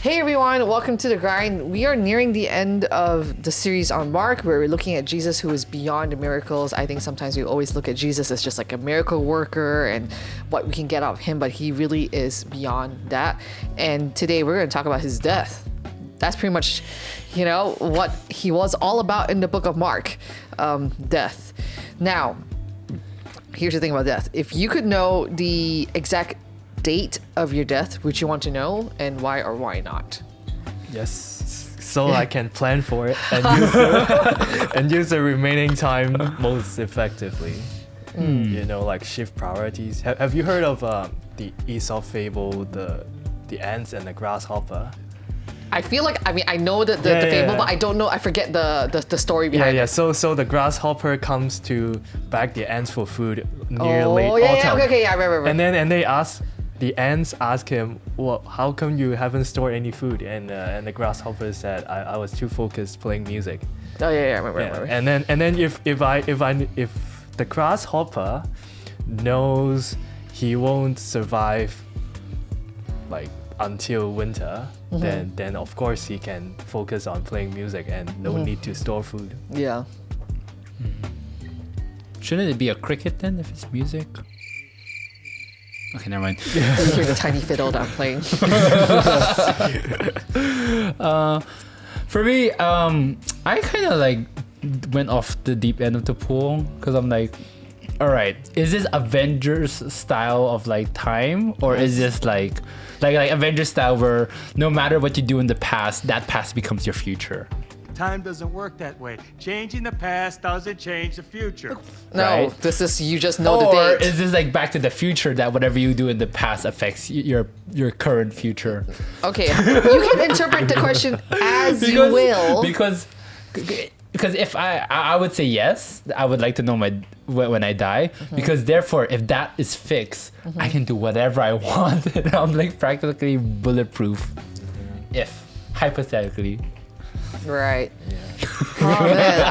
Hey everyone, welcome to The Grind. We are nearing the end of the series on Mark, where we're looking at Jesus, who is beyond miracles. I think sometimes we always look at Jesus as just like a miracle worker and what we can get out of him, but he really is beyond that. And today we're going to talk about his death. That's pretty much, what he was all about in the book of Mark, death. Now, here's the thing about death. If you could know the exact date of your death, would you want to know, and why or why not? Yes, so I can plan for it and use the remaining time most effectively. Like shift priorities. Have you heard of the Aesop fable, the ants and the grasshopper? I feel like, I know the fable, but I don't know, I forget the story behind it. So the grasshopper comes to beg the ants for food near late autumn. autumn. I remember. And the ants ask him, well, how come you haven't stored any food? And the grasshopper said, I was too focused playing music. I remember. And then if the grasshopper knows he won't survive like until winter, then of course he can focus on playing music and no need to store food. Yeah. Shouldn't it be a cricket then if it's music? Okay, never mind. You hear the tiny fiddle that I'm playing. For me, I kind of like went off the deep end of the pool because I'm like, all right, is this Avengers style of like time, or is this like Avengers style where no matter what you do in the past, that past becomes your future? Time doesn't work that way. Changing the past doesn't change the future. No, Right? this is, you just know the Or date. is this like Back to the Future that whatever you do in the past affects your current future? Okay, you can interpret the question as you will. Because if I would say yes, I would like to know when I die. Because therefore, if that is fixed, I can do whatever I want, and I'm like practically bulletproof. If hypothetically. Right. Yeah. Oh man, I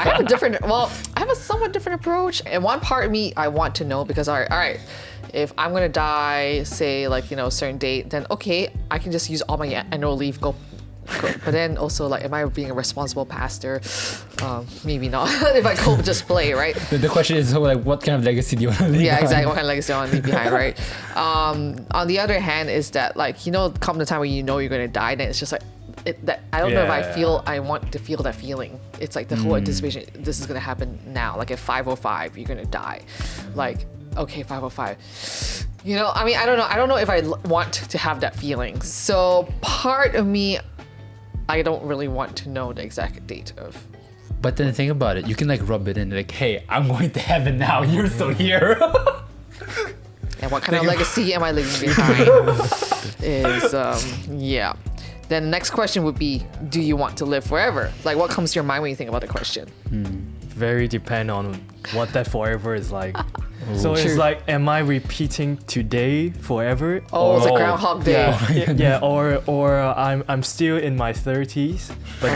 have a somewhat different approach. And one part of me, I want to know, because all right, if I'm gonna die, say like a certain date, then okay, I can just use all my annual leave, go. But then also, like, am I being a responsible pastor? Maybe not. If I go just play, right? The question is, so, like, what kind of legacy do you want to leave Yeah, behind? exactly. What kind of legacy do I want to leave behind, right? On the other hand, is that like, come the time when you're gonna die, then it's just like, I don't know if I want to feel that feeling. It's like the whole anticipation, this is gonna happen now. Like at 5:05, you're gonna die. Like, okay, 5:05. I don't know if I want to have that feeling. So part of me, I don't really want to know the exact date of. But then think about it. You can like rub it in, like, hey, I'm going to heaven now. You're still here. And what kind of legacy am I leaving behind? Yeah. Then the next question would be, do you want to live forever? Like, what comes to your mind when you think about the question? Very depend on what that forever is like. So True. it's like, am I repeating today forever? Oh, it's a Groundhog Day. Or I'm still in my 30s, but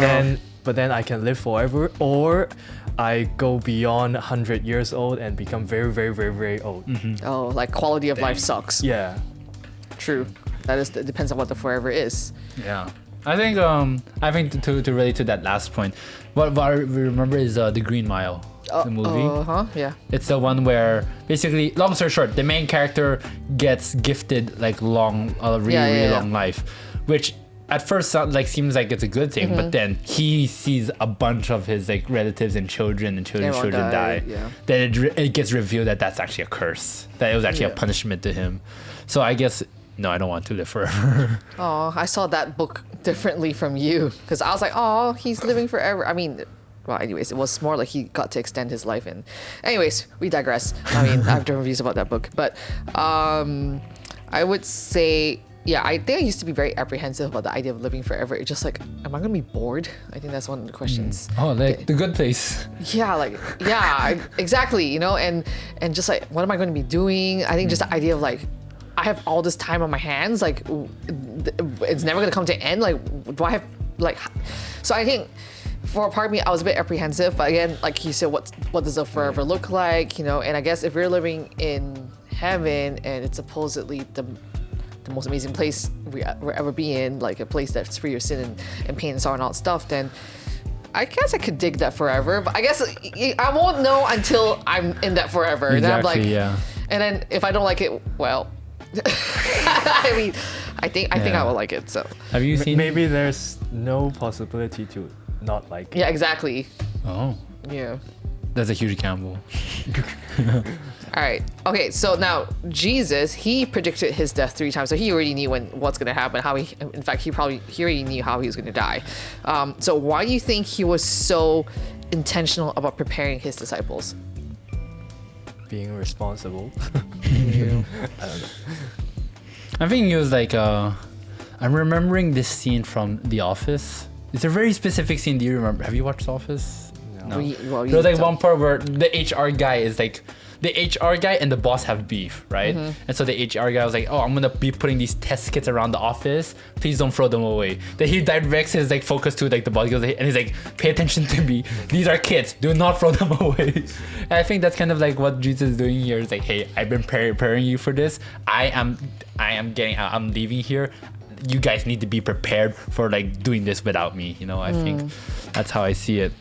then I can live forever, or I go beyond 100 years old and become very, very, very, very old. Oh, like quality of life sucks. Yeah. True. That depends on what the forever is. Yeah. I think to relate to that last point, what I remember is the Green Mile, the movie. Yeah. It's the one where basically, long story short, the main character gets gifted like really long life, which at first seems like it's a good thing, but then he sees a bunch of his like relatives and children's children die. Yeah. Then it gets revealed that that's actually a curse, that it was actually a punishment to him. So I guess, no, I don't want to live forever. Oh, I saw that book differently from you, because I was like, oh, he's living forever. I mean, well, anyways, it was more like he got to extend his life. And anyways, we digress. I mean, I have different views about that book, but I would say, yeah, I think I used to be very apprehensive about the idea of living forever. It's just like, am I gonna be bored? I think that's one of the questions. Oh, like The Good Place. Yeah, exactly. And just like, what am I going to be doing? I think just the idea of like, I have all this time on my hands, like it's never gonna come to an end. Like, do I have like? So I think for a part of me, I was a bit apprehensive. But again, like you said, what does a forever look like? And I guess if we're living in heaven and it's supposedly the the most amazing place we'll ever be in, like a place that's free of sin and pain and sorrow and all that stuff, then I guess I could dig that forever. But I guess I won't know until I'm in that forever. And I'm like, and then if I don't like it, well, I mean, I think I will like it. So have you seen? Maybe there's no possibility to not like it. Yeah, exactly. Oh, Yeah. that's a huge gamble. All right. Okay. So now Jesus, he predicted his death 3 times, so he already knew what's gonna happen. In fact, he already knew how he was gonna die. So why do you think he was so intentional about preparing his disciples? Being responsible. I think it was like I'm remembering this scene from The Office. It's a very specific scene. Do you remember? Have you watched The Office? No. Well, There was like one part where the HR guy is like, the HR guy and the boss have beef, right? And so the HR guy was like, oh, I'm gonna be putting these test kits around the office. Please don't throw them away. Then he directs his like focus to like the boss, and he's like, pay attention to me. These are kids. Do not throw them away. And I think that's kind of like what Jesus is doing here. It's like, hey, I've been preparing you for this. I am getting out. I'm leaving here. You guys need to be prepared for like doing this without me. You know, I think that's how I see it.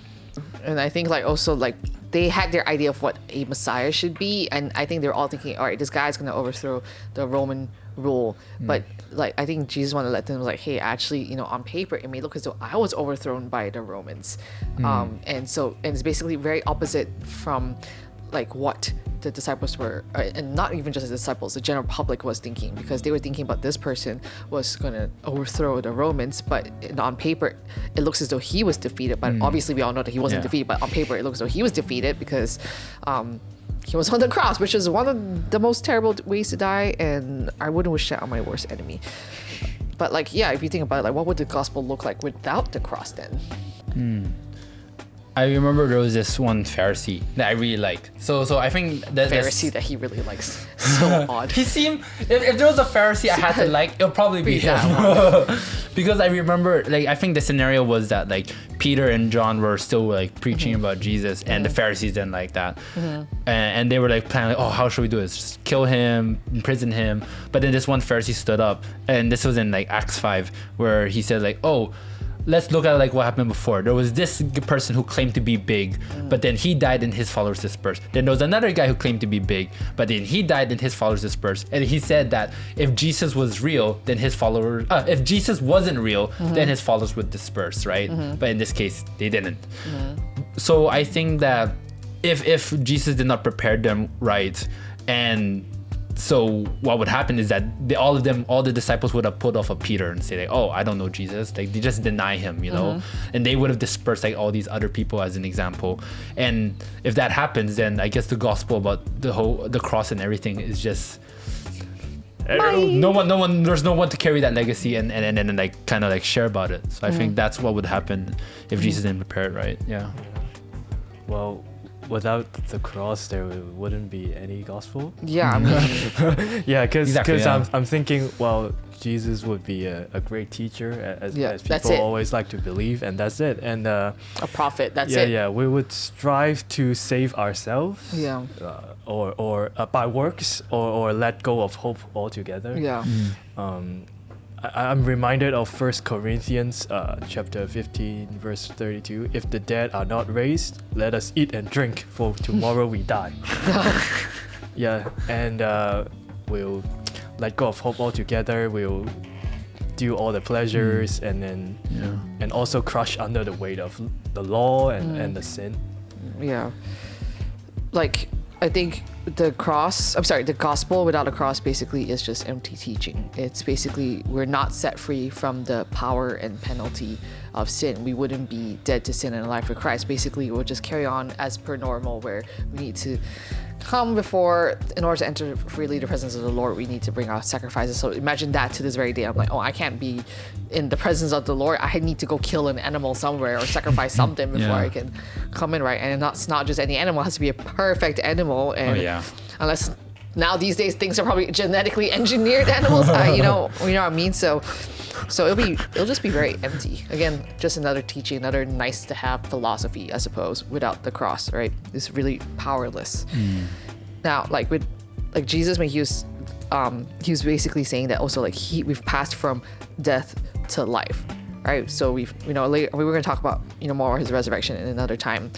And I think like also like they had their idea of what a Messiah should be, and I think they're all thinking, all right, this guy's gonna overthrow the Roman rule. But like I think Jesus wanted to let them like, hey, actually, you know, on paper it may look as though I was overthrown by the Romans, and it's basically very opposite from like what the disciples were, and not even just the disciples, the general public was thinking, because they were thinking about this person was going to overthrow the Romans, but on paper it looks as though he was defeated, but obviously we all know that he wasn't defeated, but on paper it looks as though he was defeated because he was on the cross, which is one of the most terrible ways to die, and I wouldn't wish that on my worst enemy. But like, yeah, if you think about it, like what would the gospel look like without the cross then? I remember there was this one Pharisee that I really liked. So I think that Pharisee that he really likes. So odd. He seemed, if there was a Pharisee I had to like, it'll probably be him. Because I remember, like, I think the scenario was that like Peter and John were still like preaching about Jesus, and the Pharisees didn't like that, and they were like planning, like, oh, how should we do this? Just kill him, imprison him. But then this one Pharisee stood up, and this was in like Acts 5, where he said like, oh, let's look at like what happened before. There was this person who claimed to be big, but then he died and his followers dispersed. Then there was another guy who claimed to be big, but then he died and his followers dispersed. And he said that if Jesus was real, then his followers, if Jesus wasn't real, then his followers would disperse, right? But in this case, they didn't. So I think that if Jesus did not prepare them right, and so what would happen is that all the disciples would have pulled off of Peter and say like, oh, I don't know Jesus. Like they just deny him, you know, and they would have dispersed like all these other people as an example. And if that happens, then I guess the gospel about the cross and everything is just no one. There's no one to carry that legacy and like kind of like share about it. So I think that's what would happen if Jesus didn't prepare it right. Yeah. Well, without the cross, there wouldn't be any gospel. Yeah, I mean, Yeah, because Exactly, yeah. I'm thinking, well, Jesus would be a great teacher, as that's people it. always like to believe, and that's it. And a prophet, that's yeah, it. yeah, we would strive to save ourselves, Yeah. Or by works, or let go of hope altogether. Yeah. I'm reminded of 1 Corinthians chapter 15 verse 32. If the dead are not raised, let us eat and drink, for tomorrow we die. Yeah, and we'll let go of hope altogether. We'll do all the pleasures, and then and also crush under the weight of the law and the sin. Yeah. Like, I think the gospel without a cross basically is just empty teaching. It's basically, we're not set free from the power and penalty of sin. We wouldn't be dead to sin and alive for Christ. Basically, we'll just carry on as per normal, where we need to come before, in order to enter freely the presence of the Lord, we need to bring our sacrifices. So imagine that to this very day. I'm like, oh, I can't be in the presence of the Lord. I need to go kill an animal somewhere or sacrifice something before I can come in, right? And it's not just any animal. It has to be a perfect animal. And unless now these days things are probably genetically engineered animals, you know what I mean? So it'll just be very empty. Again, just another teaching, another nice to have philosophy, I suppose, without the cross, right? It's really powerless. Now, like Jesus, when he was he was basically saying that also like we've passed from death to life, right? So we've, later we were going to talk about, more his resurrection in another time.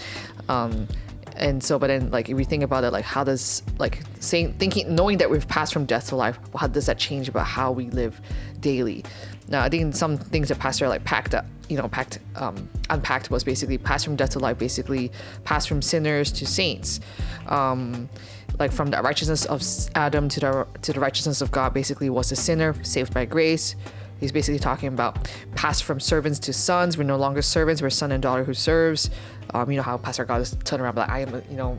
And so, but then like if we think about it, like how does like knowing that we've passed from death to life, how does that change about how we live daily? Now, I think some things that Pastor like unpacked was basically pass from death to life, basically pass from sinners to saints. Like from the righteousness of Adam to the righteousness of God, basically was a sinner saved by grace. He's basically talking about pass from servants to sons. We're no longer servants. We're son and daughter who serves. How Pastor God is turning around like,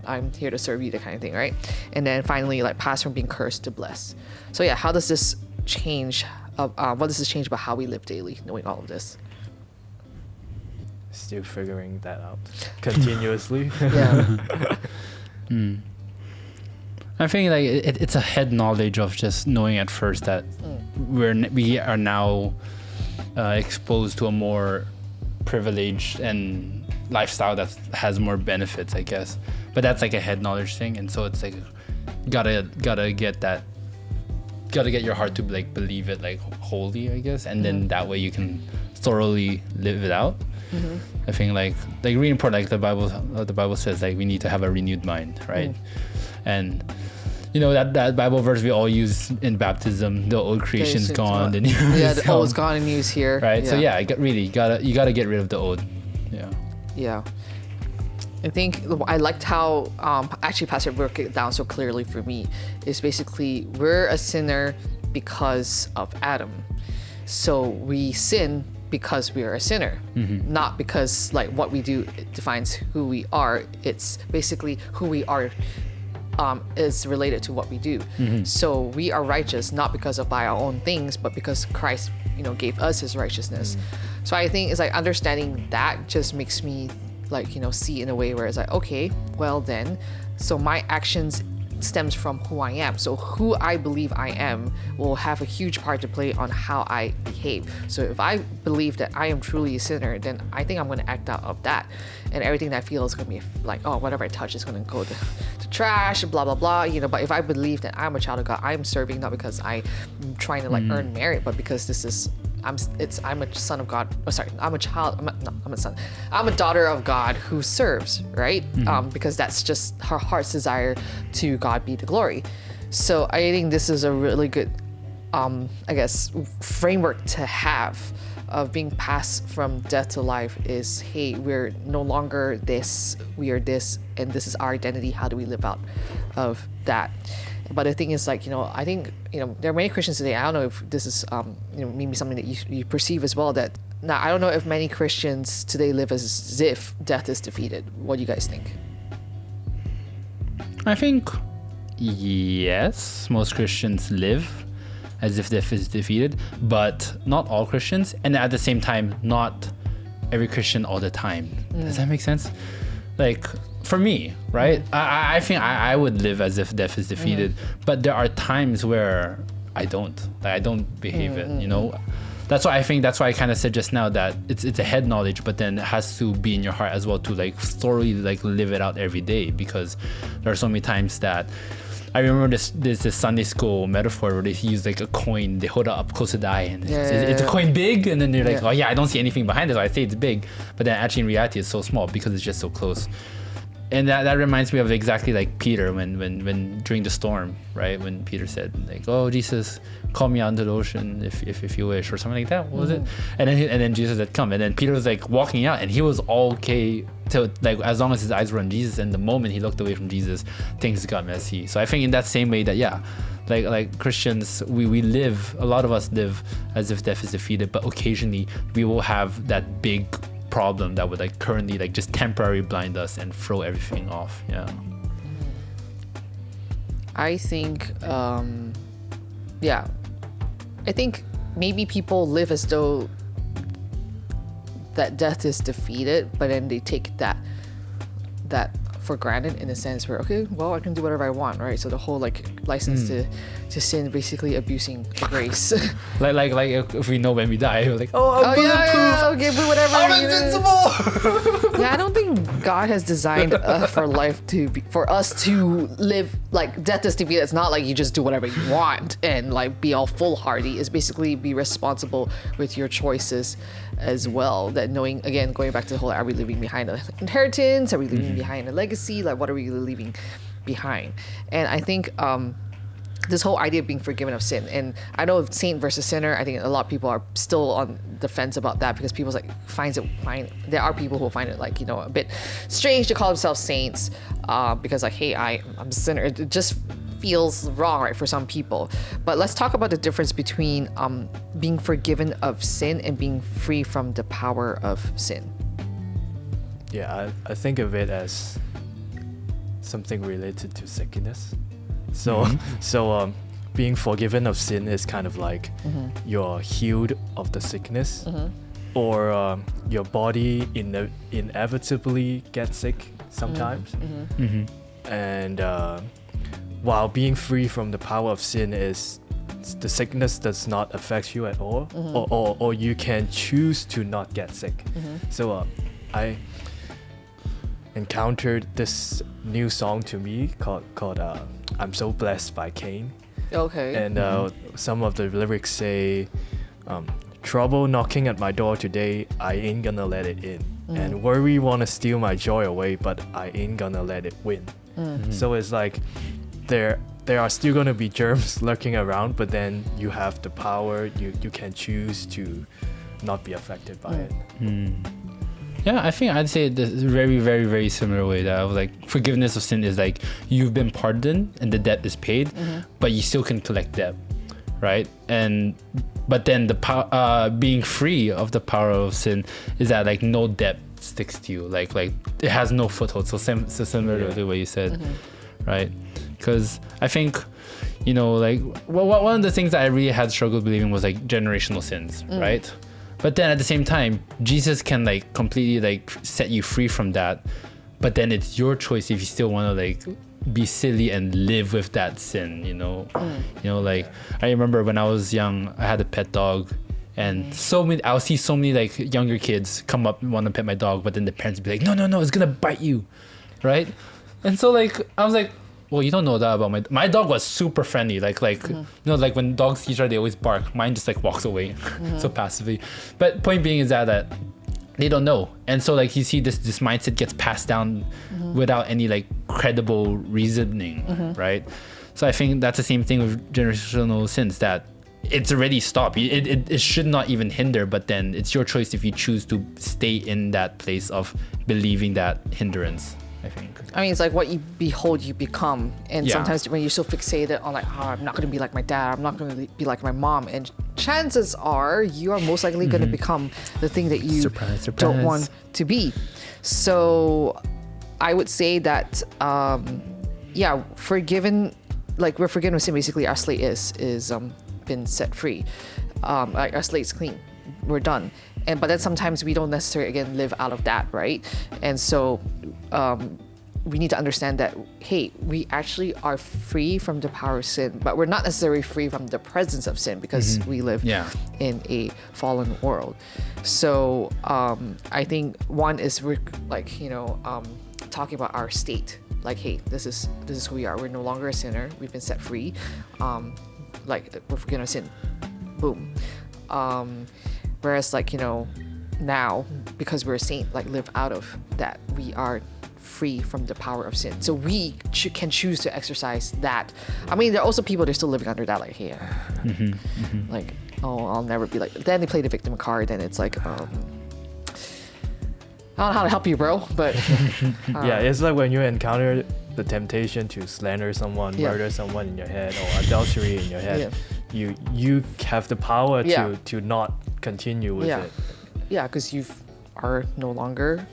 I'm here to serve you, that kind of thing, right? And then finally, like pass from being cursed to blessed. So yeah, how does this change? What does this change about how we live daily, knowing all of this? Still figuring that out continuously. Yeah. I think like it's a head knowledge of just knowing at first that we are now exposed to a more privileged and lifestyle that has more benefits, I guess. But that's like a head knowledge thing, and so it's like gotta get your heart to like believe it like wholly, I guess, and then that way you can thoroughly live it out. I think like really important, like the Bible says, like we need to have a renewed mind, right? And that Bible verse we all use in baptism, the old creation's gone, the new the old's gone and new's here, right? So yeah, you gotta get rid of the old. Yeah. I think I liked how actually Pastor broke it down so clearly for me. Is basically we're a sinner because of Adam, so we sin because we are a sinner, not because like what we do defines who we are. It's basically who we are is related to what we do. So we are righteous not because of by our own things, but because Christ, gave us his righteousness. So I think it's like understanding that just makes me like, see in a way where it's like, okay, well then, so my actions stems from who I am. So who I believe I am will have a huge part to play on how I behave. So if I believe that I am truly a sinner, then I think I'm going to act out of that. And everything that I feel is going to be like, oh, whatever I touch is going to go to trash, blah, blah, blah. But if I believe that I'm a child of God, I'm serving not because I'm trying to like earn merit, but because this is, I'm a son of God. Oh, sorry, I'm a son. I'm a daughter of God who serves, right? Because that's just her heart's desire to God be the glory. So I think this is a really good, I guess, framework to have of being passed from death to life is, hey, we're no longer this, we are this, and this is our identity. How do we live out of that? But the thing is, like, I think, there are many Christians today. I don't know if this is, maybe something that you perceive as well. That now I don't know if many Christians today live as if death is defeated. What do you guys think? I think yes, most Christians live as if death is defeated, but not all Christians, and at the same time, not every Christian all the time. Does that make sense? Like, for me, right? I think I would live as if death is defeated, but there are times where I don't. Like, I don't behave it, That's why I kind of said just now that it's a head knowledge, but then it has to be in your heart as well to like thoroughly like live it out every day, because there are so many times that I remember this Sunday school metaphor where they use like a coin, they hold it up close to the eye, and it's a coin big, and then they're like, oh yeah, I don't see anything behind it, so I say it's big, but then actually in reality it's so small because it's just so close. And that reminds me of exactly like Peter when during the storm, right? When Peter said like, "Oh Jesus, call me out into the ocean if you wish," or something like that. What was it? And then Jesus had come, and then Peter was like walking out, and he was all okay to like as long as his eyes were on Jesus. And the moment he looked away from Jesus, things got messy. So I think in that same way that like Christians, we live. A lot of us live as if death is defeated, but occasionally we will have that big problem that would like currently like just temporarily blind us and throw everything off. I think I think maybe people live as though that death is defeated, but then they take that for granted in a sense where, okay, well, I can do whatever I want, right? So the whole like license to sin, basically abusing the grace. Like if we know when we die, we're like, oh, I'm bulletproof. Okay, but whatever. I'm invincible. Yeah, I don't think God has designed for life to be, for us to live like death is defeat. It's not like you just do whatever you want and like be all foolhardy. It's basically be responsible with your choices as well. That knowing, again, going back to the whole, are we leaving behind an inheritance? Are we leaving behind a legacy? Like, what are we leaving behind? And I think this whole idea of being forgiven of sin, and I know saint versus sinner, I think a lot of people are still on the fence about that because people's like there are people who find it like, you know, a bit strange to call themselves saints because like, hey, I'm a sinner. It just feels wrong, right, for some people. But let's talk about the difference between being forgiven of sin and being free from the power of sin. Yeah, I think of it as something related to sickness. So being forgiven of sin is kind of like you're healed of the sickness, or your body inevitably gets sick sometimes. And while being free from the power of sin is the sickness does not affect you at all, or you can choose to not get sick. So I encountered this new song to me called I'm So Blessed by Kane. Okay. And some of the lyrics say, trouble knocking at my door today, I ain't gonna let it in. And worry wanna steal my joy away, but I ain't gonna let it win. So it's like there are still gonna be germs lurking around, but then you have the power, you can choose to not be affected by it. Yeah, I think I'd say this very, very, very similar way that I was like, forgiveness of sin is like you've been pardoned and the debt is paid, but you still can collect debt, right? But then the being free of the power of sin is that like no debt sticks to you, like it has no foothold. So similar to the way you said, right? Because I think, you know, like one of the things that I really had struggled believing was like generational sins, right? But then at the same time, Jesus can like completely like set you free from that. But then it's your choice if you still want to like be silly and live with that sin, you know? You know, like I remember when I was young, I had a pet dog, and I'll see so many like younger kids come up and want to pet my dog, but then the parents would be like, no, it's gonna bite you, right? And so like I was like, well, you don't know that about my dog was super friendly. Like you know, like when dogs see each other, they always bark. Mine just like walks away so passively. But point being is that they don't know. And so like you see this mindset gets passed down without any like credible reasoning, right? So I think that's the same thing with generational sins, that it's already stopped. It should not even hinder, but then it's your choice if you choose to stay in that place of believing that hindrance, I think. I mean, it's like what you behold, you become. And sometimes when you're so fixated on like, oh, I'm not going to be like my dad, I'm not going to be like my mom. And chances are you are most likely going to become the thing that you don't want to be. So I would say that, forgiven, like we're forgiven of sin, basically our slate is been set free. Like our slate's clean. We're done. But then sometimes we don't necessarily, again, live out of that, right? And so we need to understand that, hey, we actually are free from the power of sin, but we're not necessarily free from the presence of sin because we live in a fallen world. So I think one is talking about our state. Like, hey, this is who we are. We're no longer a sinner. We've been set free. Like, we're forgiven of sin. Boom. Whereas, like, you know, now, because we're a saint, like, live out of that. We are free from the power of sin. So we can choose to exercise that. I mean, there are also people that are still living under that, like, hey, like, oh, I'll never be like, then they play the victim card, and it's like, I don't know how to help you, bro, but... yeah, it's like when you encounter the temptation to slander someone, murder someone in your head, or adultery in your head, you have the power to not continue with it. Yeah, because you are no longer...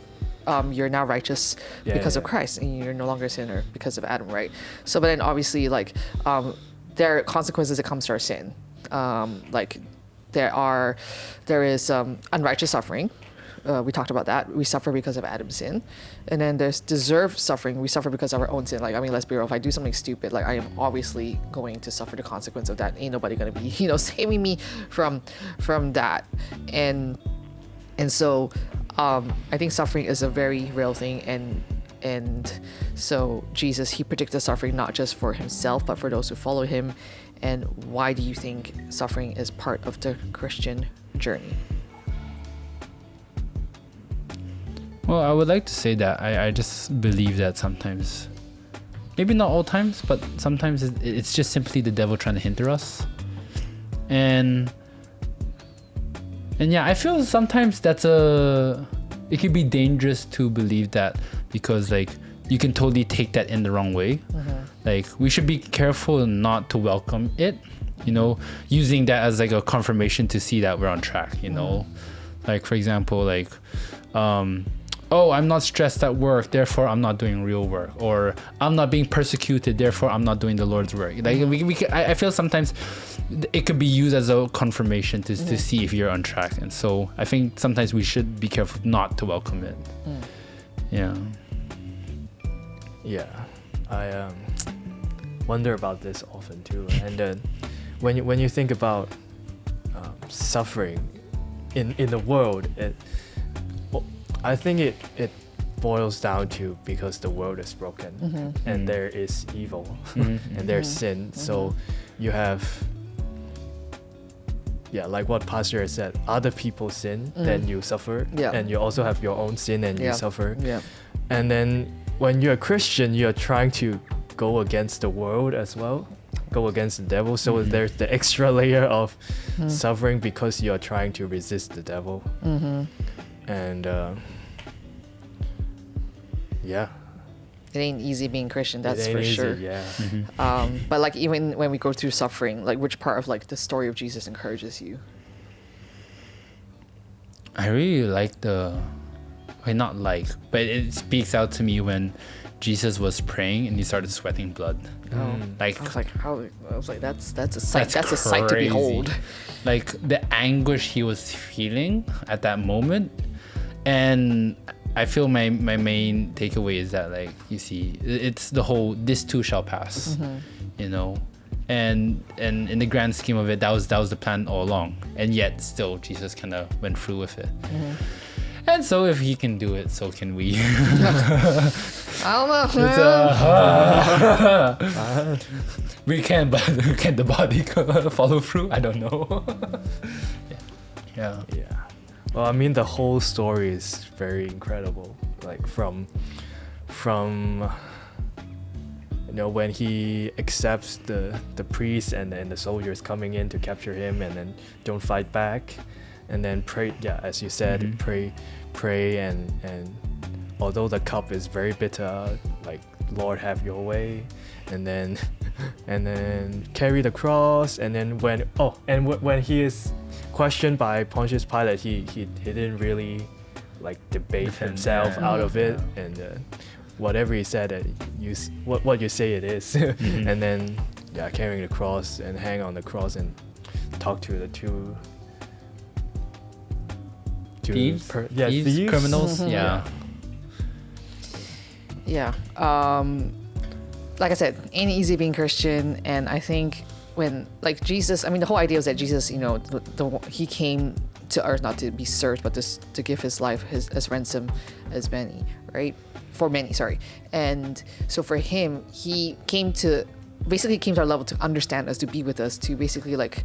you're now righteous because of Christ, and you're no longer a sinner because of Adam, right? So, but then obviously, like, there are consequences that comes to our sin. Like, there is unrighteous suffering, we talked about that. We suffer because of Adam's sin. And then there's deserved suffering. We suffer because of our own sin. Like, I mean, let's be real. If I do something stupid, like, I am obviously going to suffer the consequence of that. Ain't nobody going to be, saving me from that. And so I think suffering is a very real thing. And so Jesus, he predicted suffering not just for himself, but for those who follow him. And why do you think suffering is part of the Christian journey? Well, I would like to say that I just believe that sometimes, maybe not all times, but sometimes it's just simply the devil trying to hinder us. And yeah, I feel sometimes it could be dangerous to believe that, because like you can totally take that in the wrong way. Like, we should be careful not to welcome it, using that as like a confirmation to see that we're on track, like, for example, like, oh, I'm not stressed at work, therefore I'm not doing real work, or I'm not being persecuted, therefore I'm not doing the Lord's work. Like, I feel sometimes it could be used as a confirmation to see if you're on track. And so I think sometimes we should be careful not to welcome it. Yeah, I wonder about this often too. And then when you think about suffering in the world, I think it boils down to because the world is broken and there is evil and there's sin. So you have, like what Pastor has said, other people sin, then you suffer, and you also have your own sin and you suffer. And then when you're a Christian, you're trying to go against the world as well, go against the devil. So there's the extra layer of suffering because you're trying to resist the devil. And it ain't easy being Christian, that's for sure. But like, even when we go through suffering, like, which part of like the story of Jesus encourages you? I really like but it speaks out to me when Jesus was praying and he started sweating blood. Like, I was like, that's a sight. That's a sight to crazy. behold. Like, the anguish he was feeling at that moment. And I feel my main takeaway is that, like, you see, it's the whole "this too shall pass," and in the grand scheme of it, that was the plan all along. And yet, still, Jesus kind of went through with it. And so, if he can do it, so can we. I don't know. We can, but can the body follow through? I don't know. Yeah. Well, I mean, the whole story is very incredible. Like, from when he accepts the priest and the soldiers coming in to capture him, and then don't fight back, and then pray. Yeah, as you said, pray, and although the cup is very bitter, like, Lord, have your way, and then carry the cross, and then when he is questioned by Pontius Pilate, he didn't really like debate himself out of it, and whatever he said, what you say it is, and then carrying the cross and hang on the cross and talk to the two thieves, thieves? Criminals. Like I said, ain't easy being Christian. And I think when, like, Jesus, I mean, the whole idea is that Jesus, he came to earth not to be served, but to give his life as ransom as many, right? For many, sorry. And so for him, he came to our level to understand us, to be with us, to basically like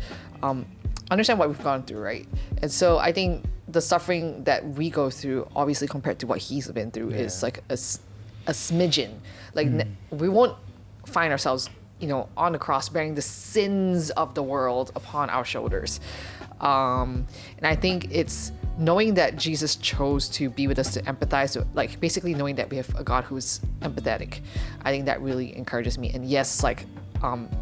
understand what we've gone through, right? And so I think the suffering that we go through, obviously compared to what he's been through, is like a smidgen. Like, we won't find ourselves, on the cross bearing the sins of the world upon our shoulders. And I think it's knowing that Jesus chose to be with us, to empathize, like basically knowing that we have a God who's empathetic. I think that really encourages me. And yes, like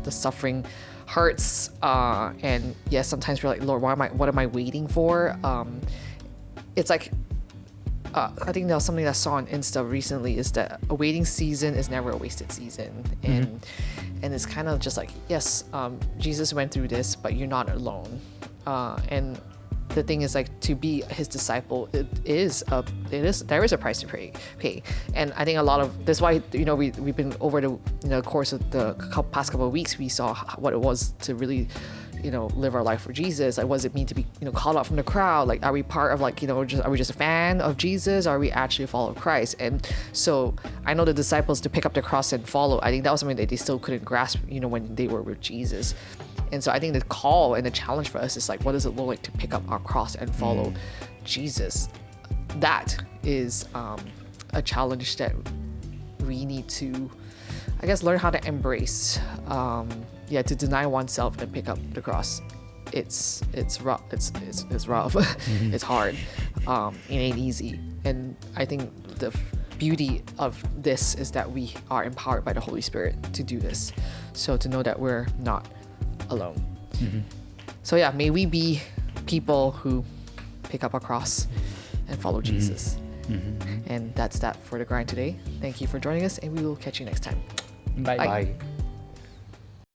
the suffering hurts, and yes, sometimes we're like, Lord, what am I waiting for? It's like, I think there was something that I saw on Insta recently, is that a waiting season is never a wasted season. And it's kind of just like, yes, Jesus went through this, but you're not alone. And the thing is, like, to be his disciple, there is a price to pay. And I think a lot of that's why, you know, we've been over the course of the past couple of weeks, we saw what it was to really, you know, live our life for Jesus. Like, what does it mean to be, you know, called out from the crowd? Like, are we part of, like, you know, are we just a fan of Jesus? Are we actually a follower of Christ? And so I know the disciples, to pick up the cross and follow, I think that was something that they still couldn't grasp, you know, when they were with Jesus. And so I think the call and the challenge for us is, like, what does it look like to pick up our cross and follow Jesus? That is a challenge that we need to, I guess, learn how to embrace. To deny oneself and pick up the cross. It's rough. It's rough. It's hard. It ain't easy. And I think the beauty of this is that we are empowered by the Holy Spirit to do this. So to know that we're not alone. So yeah, may we be people who pick up our cross and follow Jesus. And that's that for the grind today. Thank you for joining us, and we will catch you next time. Bye. Bye.